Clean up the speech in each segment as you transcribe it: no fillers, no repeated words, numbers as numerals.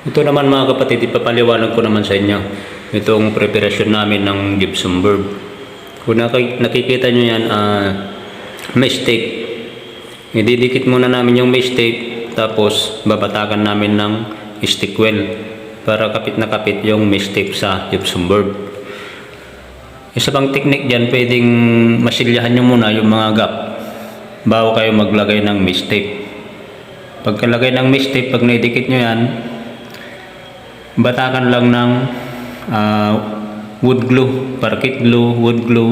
Ito naman mga kapatid, ipapaliwanag ko naman sa inyo itong preparasyon namin ng gypsum board. Kung nakikita nyo yan, mesh tape. Ididikit muna namin yung mesh tape, tapos babatakan namin ng stick weld para kapit na kapit yung mesh tape sa gypsum board. Isa pang technique dyan, pwedeng masilyahan nyo muna yung mga gap bago kayo maglagay ng mesh tape. Pagkalagay ng mesh tape, pag naidikit nyo yan, batakan lang ng wood glue, parquet glue, wood glue.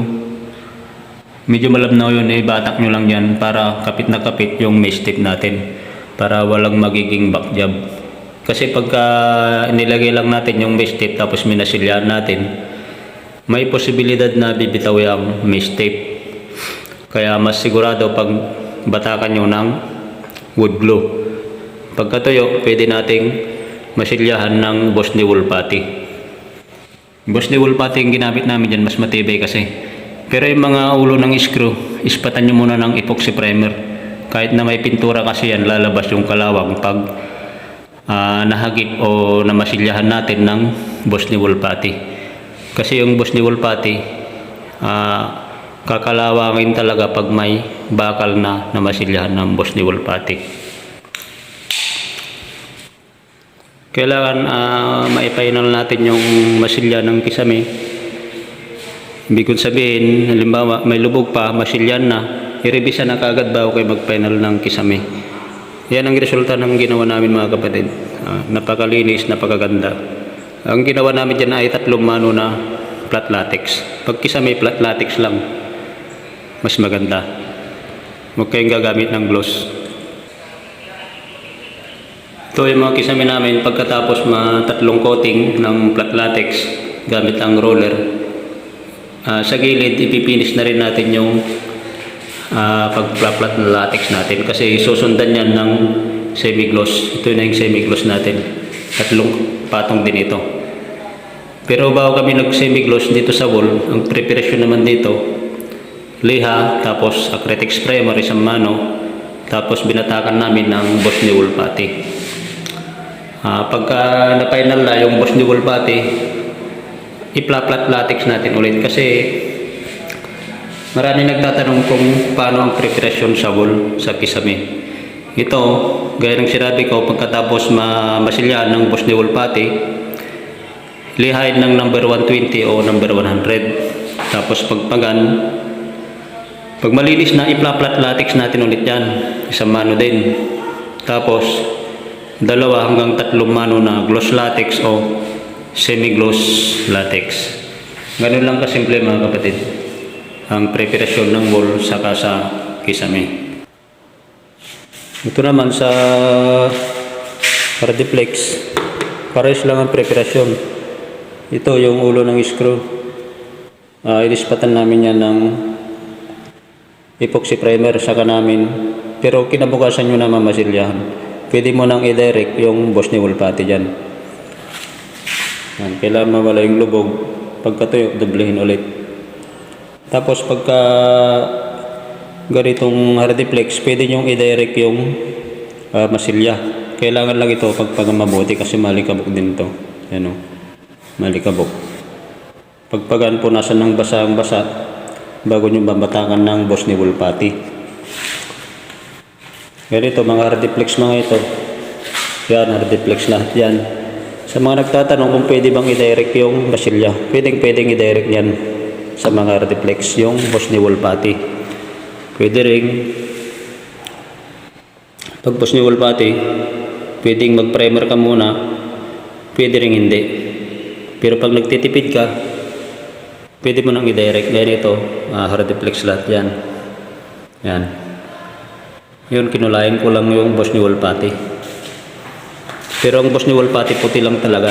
Medyo malabnaw yun, batak nyo lang yan para kapit na kapit yung mesh tape natin, para walang magiging back job. Kasi pagka nilagay lang natin yung mesh tape tapos minasilyahan natin, may posibilidad na bibitaw yung mesh tape. Kaya mas sigurado pag batakan nyo ng wood glue. Pagkatuyo, pwede nating masilyahan ng Bosni wool putty. Bosni wool putty yung ginamit namin dyan, mas matibay kasi. Pero yung mga ulo ng screw, ispatan nyo muna ng epoxy primer. Kahit na may pintura kasi yan, lalabas yung kalawang pag nahagip o namasilyahan natin ng Bosni wool putty. Kasi yung Bosni wool putty, kakalawangin talaga pag may bakal na namasilyahan ng Bosni wool putty. Kailangan maipainal natin yung masilya ng kisame. Ibig kong sabihin, halimbawa may lubog pa, masilyan na, i-revisa na kaagad bago kayo mag-final ng kisame. Yan ang resulta ng ginawa namin mga kapatid. Napakalinis, napakaganda. Ang ginawa namin dyan ay 3 mano na flat latex. Pag kisame, flat latex lang, mas maganda. Huwag kayong gagamit ng gloss. Ito yung mga kisame namin pagkatapos 3 coating ng flat latex gamit ang roller. Sa gilid, ipipinis na rin natin yung pag-flat na latex natin kasi susundan yan ng semi-gloss. Ito na yung semi-gloss natin. 3 patong din ito. Pero bago kami nag-semi-gloss dito sa wall, ang preparation naman dito, liha, tapos acrylic primer, isang mano, tapos binatakan namin ng Bosni wool putty. Pagka na-final na yung Bosni wool putty, ipla-flat latex natin ulit kasi marami nagtatanong kung paano ang preparasyon sa wool sa kisame. Ito, gaya ng sinabi ko, pagkatapos masilyahan ng Bosni wool putty, lihain ng number 120 o number 100. Tapos pagpagan, pag malinis na, ipla-flat latex natin ulit yan, isang mano din. Tapos 2 hanggang 3 mano na gloss latex o semi-gloss latex. Ganun lang kasimple mga kapatid ang preparasyon ng wool saka sa kisame. Ito naman sa Hardiplex, pares lang ang preparasyon. Ito yung ulo ng screw. Inispatan namin yan ng epoxy primer saka namin, pero kinabukasan nyo na mamasilyahan. Pwede mo nang i-direct yung Bosni wool putty dyan. Kailangan mawala yung lubog. Pagkatuyo, doblehin ulit. Tapos pagka ganitong Hardiplex, pwede nyong i-direct yung masilya. Kailangan lang ito pagpaga mabuti kasi malikabok din ito. Yan o, malikabok. Pagpagan po nasa ng basa bago nyo babatakan ng Bosni wool putty. Ganito mga Hardiplex mga ito. Yan, Hardiplex lahat yan. Sa mga nagtatanong kung pwede bang i-direct yung masilya, pwedeng i-direct yan sa mga Hardiplex yung Bosni wool putty. Pwede rin pag Bosni wool putty, pwedeng mag-primer ka muna, pwede rin hindi. Pero pag nagtitipid ka, pwede mo nang i-direct. Ganito, Hardiplex lahat yan. Yan. Yun, kinulayan ko lang yung Bosni wool putty. Pero ang Bosni wool putty puti lang talaga.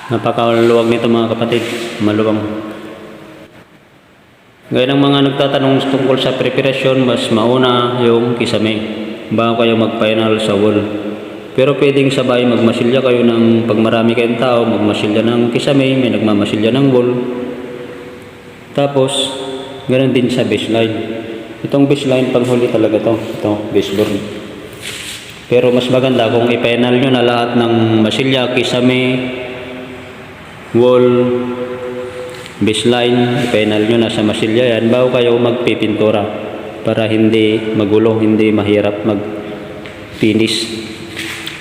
Napakaluwag nito mga kapatid, maluwang. Gaya ng mga nagtatanong tungkol sa preparasyon, mas mauna yung kisame bago kayo mag-final sa wool. Pero pwedeng sabay magmasilya kayo ng pag marami kayong tao, magmasilya ng kisame, may nagmamasilya ng wall. Tapos, ganoon din sa baseline. Itong baseline panghuli talaga to. Ito, baseboard. Pero mas maganda kung i-final nyo na lahat ng masilya, kisame, wall, baseline, i-final nyo na sa masilya yan bago kayo magpipintura para hindi magulo, hindi mahirap mag-finish.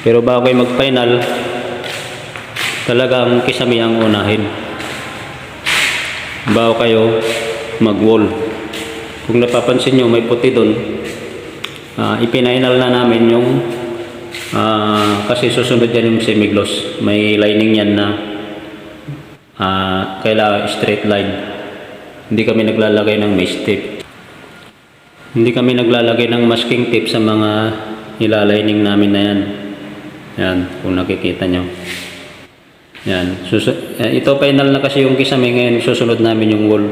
Pero bago kayo mag-final, talagang kisame ang unahin bago kayo mag-wall. Kung napapansin nyo may puti doon, ipinainal na namin yung kasi susunod yan yung semi-gloss. May lining yan na kailangan straight line. Hindi kami naglalagay ng mesh tape. Hindi kami naglalagay ng masking tape sa mga ilalining namin na yan. Yan, kung nakikita nyo. Yan. Ito final na kasi yung kisame, ngayon susunod namin yung wall.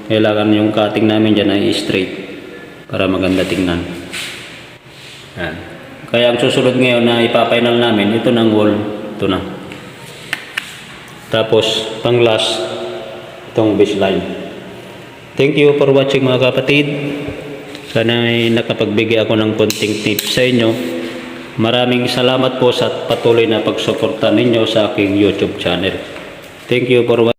Kailangan yung cutting namin dyan ay straight para maganda tingnan. Yan. Kaya ang susunod ngayon na ipapainal namin, ito ng wall. Ito na. Tapos, pang last, itong baseline. Thank you for watching mga kapatid. Sana ay nakapagbigay ako ng konting tips sa inyo. Maraming salamat po sa patuloy na pagsuporta ninyo sa aking YouTube channel. Thank you for watching.